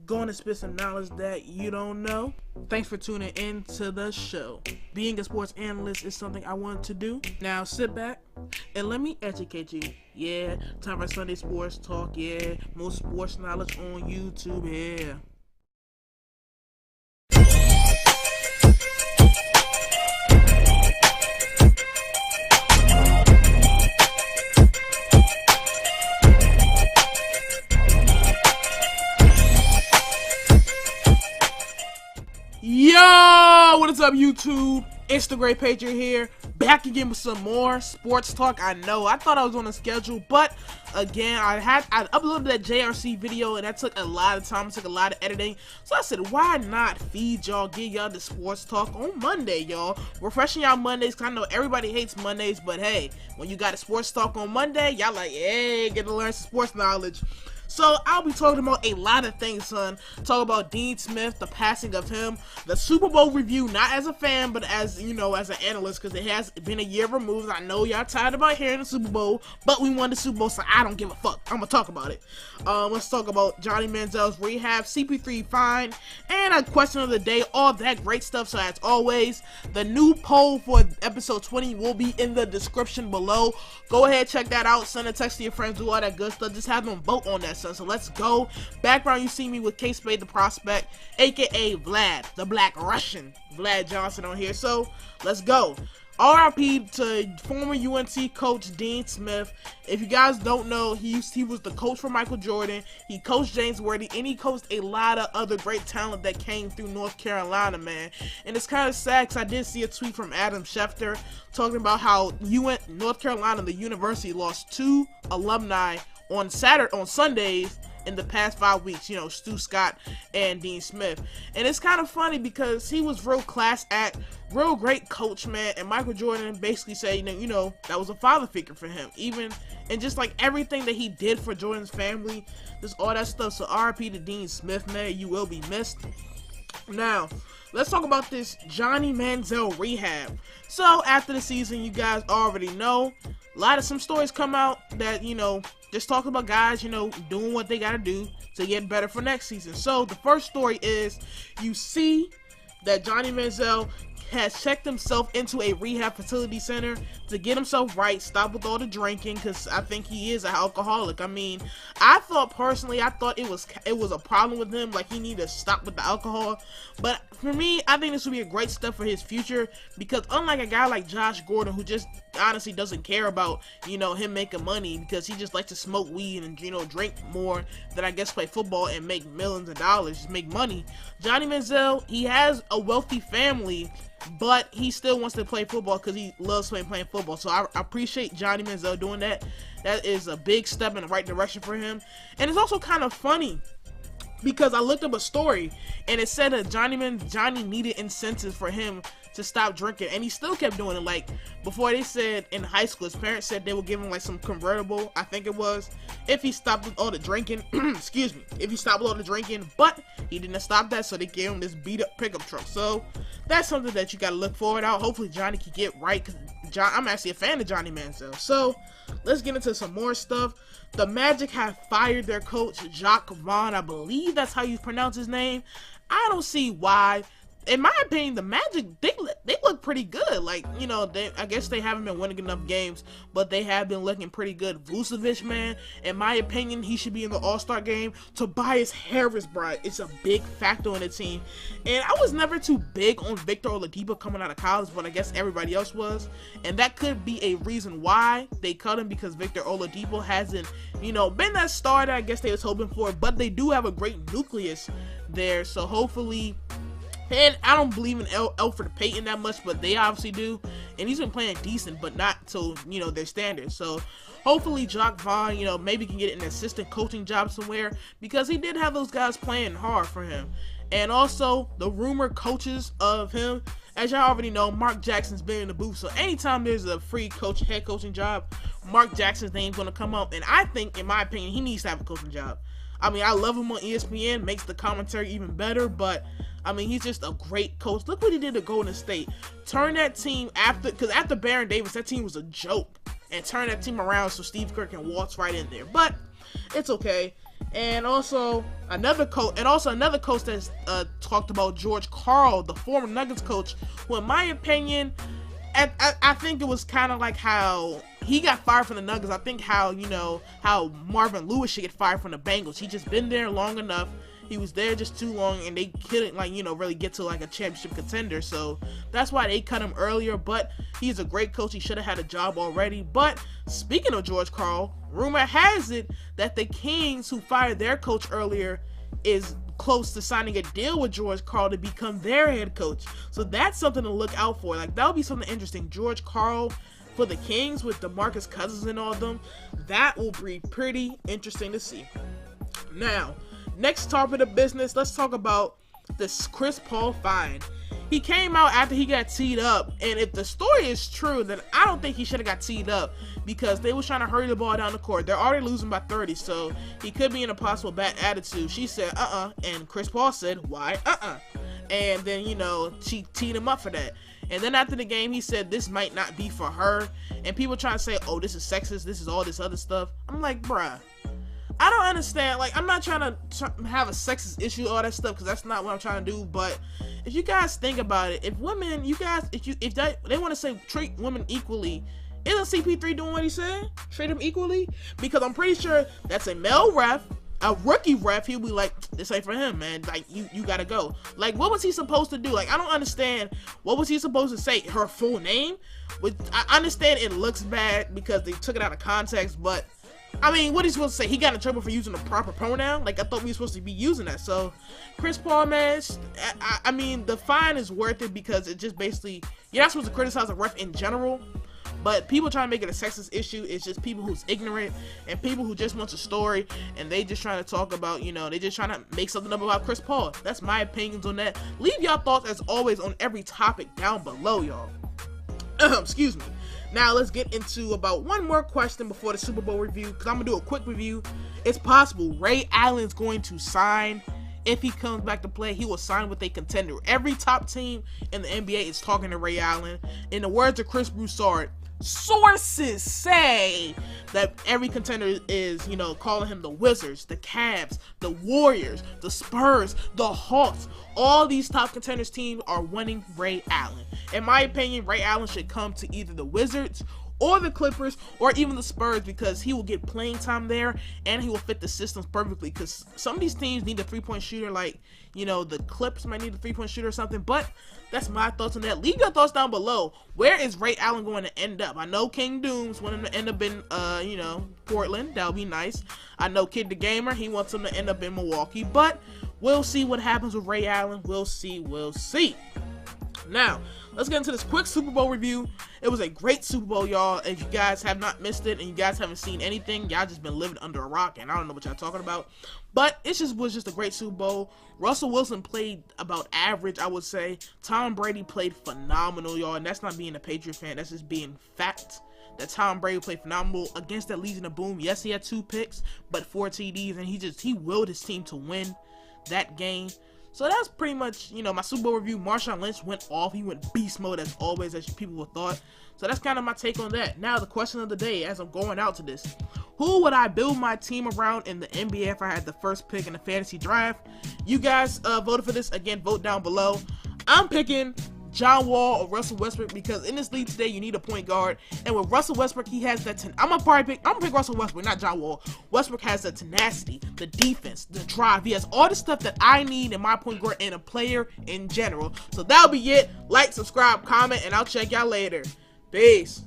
going to spit some knowledge that you don't know. Thanks for tuning in to the show. Being a sports analyst is something I wanted to do. Now sit back and let me educate you. Yeah, time for Sunday sports talk. Yeah, most sports knowledge on YouTube. Yeah. Yo, what is up, YouTube? Instagram Patriot here, back again with some more sports talk. I know, I thought I was on a schedule, but again, I uploaded that JRC video, and that took a lot of time, it took a lot of editing. So I said, why not feed y'all, give y'all the sports talk on Monday, y'all. Refreshing y'all Mondays, because I know everybody hates Mondays, but hey, when you got a sports talk on Monday, y'all like, hey, get to learn some sports knowledge. So I'll be talking about a lot of things, son. Talk about Dean Smith, the passing of him, the Super Bowl review, not as a fan, but as, you know, as an analyst, because it has been a year removed. I know y'all tired about hearing the Super Bowl, but we won the Super Bowl, so I don't give a fuck. I'm gonna talk about it. Let's talk about Johnny Manziel's rehab, CP3 fine, and a question of the day, all that great stuff. So as always, the new poll for episode 20 will be in the description below. Go ahead, check that out, send a text to your friends, do all that good stuff. Just have them vote on that, son. So let's go. Background, you see me with K-Spade the Prospect, aka Vlad, the Black Russian, Vlad Johnson on here. So let's go. RIP to former UNC coach Dean Smith. If you guys don't know, he was the coach for Michael Jordan. He coached James Worthy, and he coached a lot of other great talent that came through North Carolina, man. And it's kind of sad because I did see a tweet from Adam Schefter talking about how North Carolina, the university, lost 2 alumni on Sundays in the past 5 weeks, you know, Stu Scott and Dean Smith. And it's kind of funny because he was real class act, real great coach, man, and Michael Jordan basically said, you know, that was a father figure for him, even, and just like everything that he did for Jordan's family, just all that stuff. So RIP to Dean Smith, man, you will be missed. Now, let's talk about this Johnny Manziel rehab. So after the season, you guys already know, some stories come out that, you know, just talking about guys, you know, doing what they gotta do to get better for next season. So the first story is, you see that Johnny Manziel has checked himself into a rehab facility center to get himself right, stop with all the drinking, because I think he is an alcoholic. I mean, I thought it was a problem with him, like he needed to stop with the alcohol. But for me, I think this would be a great step for his future, because unlike a guy like Josh Gordon, who just honestly doesn't care about, you know, him making money, because he just likes to smoke weed and, you know, drink more than I guess play football and make millions of dollars, just make money. Johnny Manziel, he has a wealthy family, but he still wants to play football because he loves playing football. So I appreciate Johnny Manziel doing that. That is a big step in the right direction for him. And it's also kind of funny because I looked up a story and it said that Johnny needed incentives for him to stop drinking, and he still kept doing it. Like before, they said in high school, his parents said they would give him like some convertible, I think it was, if he stopped with all the drinking. Excuse me, if he stopped with all the drinking, but he didn't stop that, so they gave him this beat up pickup truck. So that's something that you gotta look forward to. Hopefully Johnny can get right, because I'm actually a fan of Johnny Manziel. So let's get into some more stuff. The Magic have fired their coach Jacques Vaughn, I believe that's how you pronounce his name. I don't see why. In my opinion, the Magic, they look pretty good. Like, you know, I guess they haven't been winning enough games, but they have been looking pretty good. Vucevic, man, in my opinion, he should be in the All-Star game. Tobias Harris, bro, it's a big factor on the team. And I was never too big on Victor Oladipo coming out of college, but I guess everybody else was. And that could be a reason why they cut him, because Victor Oladipo hasn't, you know, been that star that I guess they was hoping for. But they do have a great nucleus there, so hopefully. And I don't believe in Elfrid Payton that much, but they obviously do. And he's been playing decent, but not to, you know, their standards. So hopefully Jacques Vaughn, you know, maybe can get an assistant coaching job somewhere, because he did have those guys playing hard for him. And also the rumored coaches of him, as y'all already know, Mark Jackson's been in the booth. So anytime there's a free head coaching job, Mark Jackson's name's going to come up. And I think, in my opinion, he needs to have a coaching job. I mean, I love him on ESPN, makes the commentary even better, but I mean, he's just a great coach. Look what he did to Golden State. Turn that team because after Baron Davis, that team was a joke, and turn that team around so Steve Kerr can waltz right in there. But it's okay. And also another coach that's talked about George Karl, the former Nuggets coach, who in my opinion, I think it was kind of like how he got fired from the Nuggets. I think how Marvin Lewis should get fired from the Bengals. He just been there long enough. He was there just too long, and they couldn't really get to like a championship contender. So that's why they cut him earlier. But he's a great coach. He should have had a job already. But speaking of George Karl, rumor has it that the Kings, who fired their coach earlier, is close to signing a deal with George Karl to become their head coach. So that's something to look out for. Like, that would be something interesting. George Karl for the Kings with DeMarcus Cousins and all of them. That will be pretty interesting to see. Now, next topic of business, let's talk about this Chris Paul fine. He came out after he got teed up, and if the story is true, then I don't think he should have got teed up because they was trying to hurry the ball down the court. They're already losing by 30, so he could be in a possible bad attitude. She said, and Chris Paul said, why, and then, she teed him up for that. And then after the game, he said this might not be for her, and people trying to say, oh, this is sexist, this is all this other stuff. I'm like, bruh, I don't understand. Like, I'm not trying to have a sexist issue, all that stuff, because that's not what I'm trying to do. But if you guys think about it, if women, if they want to say treat women equally, isn't CP3 doing what he said? Treat them equally? Because I'm pretty sure that's a male ref, a rookie ref. He'll be like, this ain't for him, man. Like, you gotta go. Like, what was he supposed to do? Like, I don't understand. What was he supposed to say? Her full name? Which I understand it looks bad because they took it out of context, but I mean, what are you supposed to say? He got in trouble for using the proper pronoun? Like, I thought we were supposed to be using that. So, Chris Paul, man, I mean, the fine is worth it because it just basically, you're not supposed to criticize a ref in general, but people trying to make it a sexist issue is just people who's ignorant and people who just want a story and they just trying to talk about, they just trying to make something up about Chris Paul. That's my opinions on that. Leave y'all thoughts, as always, on every topic down below, y'all. Excuse me. Now, let's get into about one more question before the Super Bowl review, because I'm going to do a quick review. It's possible Ray Allen's going to sign. If he comes back to play, he will sign with a contender. Every top team in the NBA is talking to Ray Allen. In the words of Chris Broussard, sources say that every contender is, calling him the Wizards, the Cavs, the Warriors, the Spurs, the Hawks. All these top contenders teams are wanting Ray Allen. In my opinion, Ray Allen should come to either the Wizards or the Clippers or even the Spurs because he will get playing time there and he will fit the systems perfectly because some of these teams need a three-point shooter, like, the Clippers might need a three-point shooter or something, but that's my thoughts on that. Leave your thoughts down below. Where is Ray Allen going to end up? I know King Doom's wanting to end up in, Portland. That would be nice. I know Kid the Gamer, he wants him to end up in Milwaukee, but we'll see what happens with Ray Allen. We'll see. Now, let's get into this quick Super Bowl review. It was a great Super Bowl, y'all. If you guys have not missed it and you guys haven't seen anything, y'all just been living under a rock, and I don't know what y'all talking about. But it was just a great Super Bowl. Russell Wilson played about average, I would say. Tom Brady played phenomenal, y'all, and that's not being a Patriot fan. That's just being fact. That Tom Brady played phenomenal against that Legion of Boom. Yes, he had 2 picks, but 4 TDs, and he willed his team to win that game. So that's pretty much, my Super Bowl review. Marshawn Lynch went off. He went beast mode as always, as people would thought. So that's kind of my take on that. Now, the question of the day, as I'm going out to this. Who would I build my team around in the NBA if I had the first pick in the fantasy draft? You guys voted for this. Again, vote down below. I'm picking John Wall or Russell Westbrook because in this league today, you need a point guard. And with Russell Westbrook, he has that. I'm gonna pick Russell Westbrook, not John Wall. Westbrook has the tenacity, the defense, the drive. He has all the stuff that I need in my point guard and a player in general. So that'll be it. Like, subscribe, comment, and I'll check y'all later. Peace.